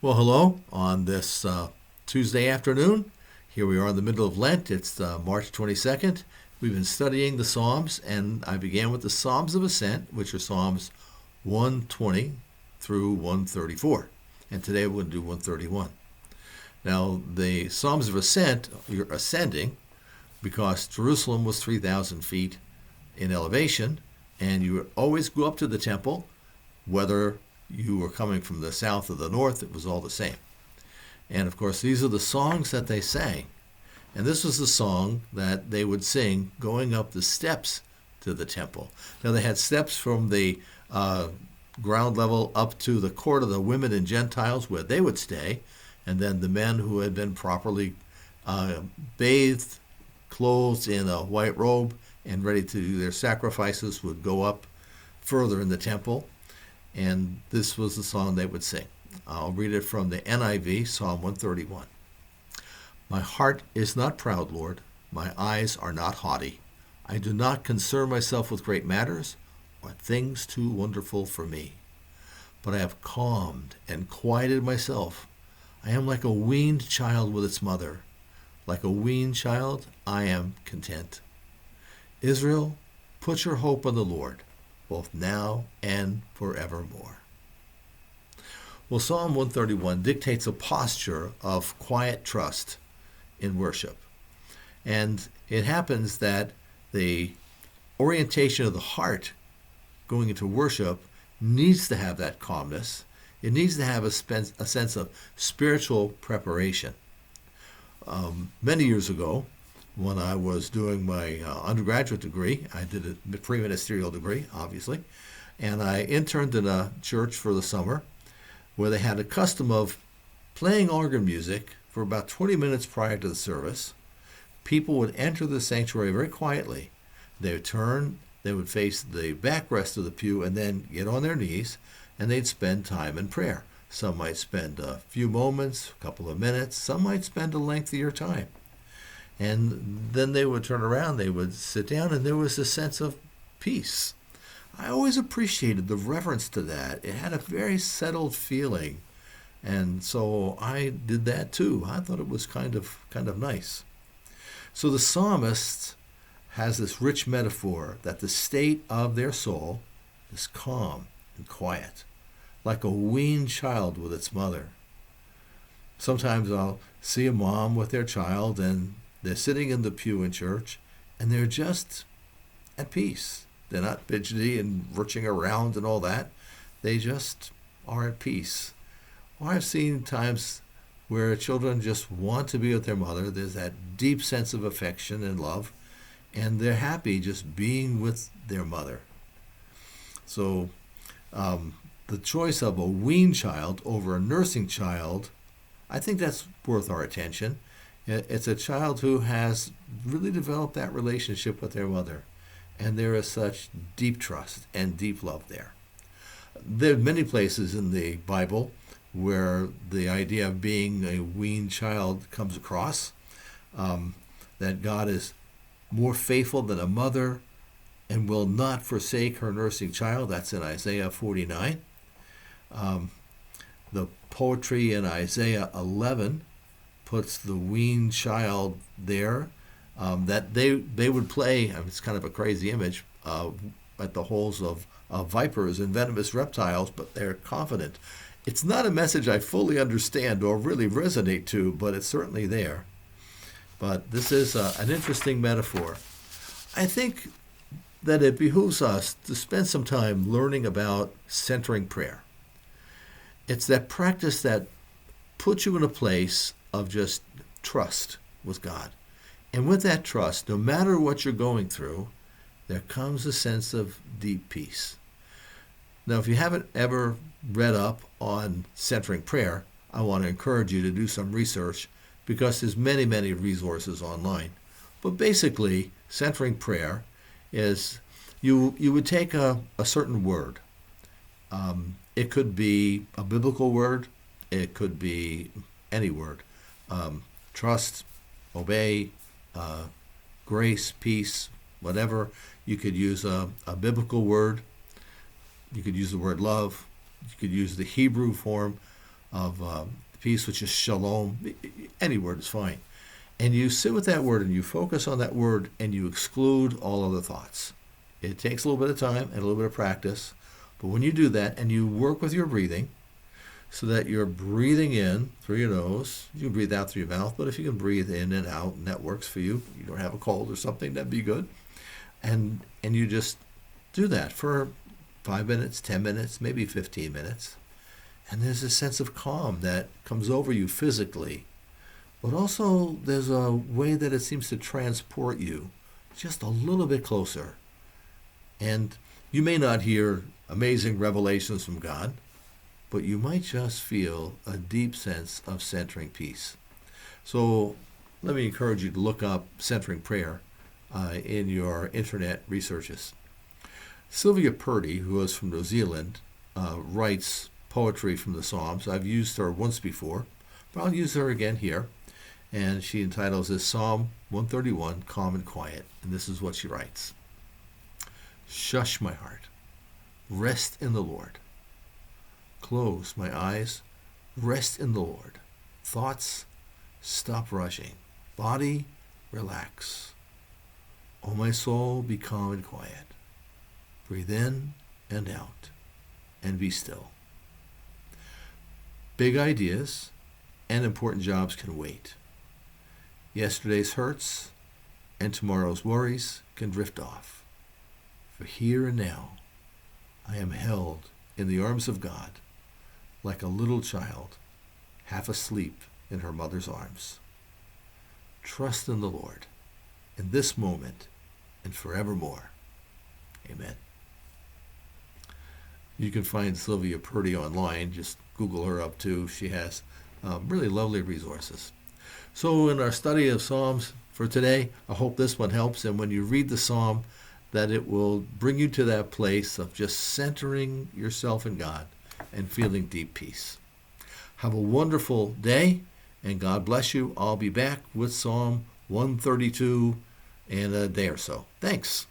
Well, hello on this Tuesday afternoon. Here we are in the middle of Lent. It's March 22nd. We've been studying the Psalms, and I began with the Psalms of Ascent, which are Psalms 120 through 134. And today we're going to do 131. Now, the Psalms of Ascent, you're ascending because Jerusalem was 3,000 feet in elevation, and you would always go up to the temple, whether you were coming from the south or the north, it was all the same. And of course, these are the songs that they sang. And this was the song that they would sing going up the steps to the temple. Now, they had steps from the ground level up to the court of the women and Gentiles where they would stay. And then the men who had been properly bathed, clothed in a white robe, and ready to do their sacrifices would go up further in the temple. And this was the song they would sing. I'll read it from the NIV, Psalm 131. My heart is not proud, Lord. My eyes are not haughty. I do not concern myself with great matters or things too wonderful for me. But I have calmed and quieted myself. I am like a weaned child with its mother. Like a weaned child, I am content. Israel, put your hope on the Lord, both now and forevermore. Well, Psalm 131 dictates a posture of quiet trust in worship. And it happens that the orientation of the heart going into worship needs to have that calmness. It needs to have a sense of spiritual preparation. Many years ago, when I was doing my undergraduate degree, I did a pre-ministerial degree, obviously, and I interned in a church for the summer where they had a custom of playing organ music for about 20 minutes prior to the service. People would enter the sanctuary very quietly. They would turn, they would face the backrest of the pew and then get on their knees, and they'd spend time in prayer. Some might spend a few moments, a couple of minutes. Some might spend a lengthier time. And then they would turn around, they would sit down, and there was a sense of peace. I always appreciated the reverence to that. It had a very settled feeling. And so I did that too. I thought it was kind of nice. So the psalmist has this rich metaphor that the state of their soul is calm and quiet, like a weaned child with its mother. Sometimes I'll see a mom with their child, and they're sitting in the pew in church, and they're just at peace. They're not fidgety and rushing around and all that. They just are at peace. Or I've seen times where children just want to be with their mother. There's that deep sense of affection and love, and they're happy just being with their mother. So the choice of a weaned child over a nursing child, I think that's worth our attention. It's a child who has really developed that relationship with their mother, and there is such deep trust and deep love there. There are many places in the Bible where the idea of being a weaned child comes across, that God is more faithful than a mother and will not forsake her nursing child. That's in Isaiah 49. The poetry in Isaiah 11 puts the weaned child there, that they would play, it's kind of a crazy image, at the holes of vipers and venomous reptiles, but they're confident. It's not a message I fully understand or really resonate to, but it's certainly there. But this is an interesting metaphor. I think that it behooves us to spend some time learning about centering prayer. It's that practice that puts you in a place of just trust with God. And with that trust, no matter what you're going through, there comes a sense of deep peace. Now, if you haven't ever read up on centering prayer, I want to encourage you to do some research because there's many, many resources online. But basically, centering prayer is you would take a certain word. It could be a biblical word. It could be any word. Trust, obey, grace, peace, whatever. You could use a biblical word. You could use the word love. You could use the Hebrew form. of peace, which is shalom. Any word is fine. And you sit with that word and you focus on that word and you exclude all other thoughts. It takes a little bit of time and a little bit of practice. But when you do that and you work with your breathing so that you're breathing in through your nose, you can breathe out through your mouth, but if you can breathe in and out and that works for you, you don't have a cold or something, that'd be good. And you just do that for 5 minutes, 10 minutes, maybe 15 minutes. And there's a sense of calm that comes over you physically. But also there's a way that it seems to transport you just a little bit closer. And you may not hear amazing revelations from God, but you might just feel a deep sense of centering peace. So let me encourage you to look up centering prayer in your internet researches. Sylvia Purdy, who is from New Zealand, writes poetry from the Psalms. I've used her once before, but I'll use her again here. And she entitles this Psalm 131, Calm and Quiet. And this is what she writes. Shush my heart. Rest in the Lord. Close my eyes. Rest in the Lord. Thoughts, stop rushing. Body, relax. O my soul, be calm and quiet. Breathe in and out, and be still. Big ideas and important jobs can wait. Yesterday's hurts and tomorrow's worries can drift off. For here and now, I am held in the arms of God like a little child, half asleep in her mother's arms. Trust in the Lord in this moment and forevermore. Amen. You can find Sylvia Purdy online. Just Google her up too. She has really lovely resources. So in our study of Psalms for today, I hope this one helps. And when you read the Psalm, that it will bring you to that place of just centering yourself in God and feeling deep peace. Have a wonderful day, and God bless you. I'll be back with Psalm 132 in a day or so. Thanks.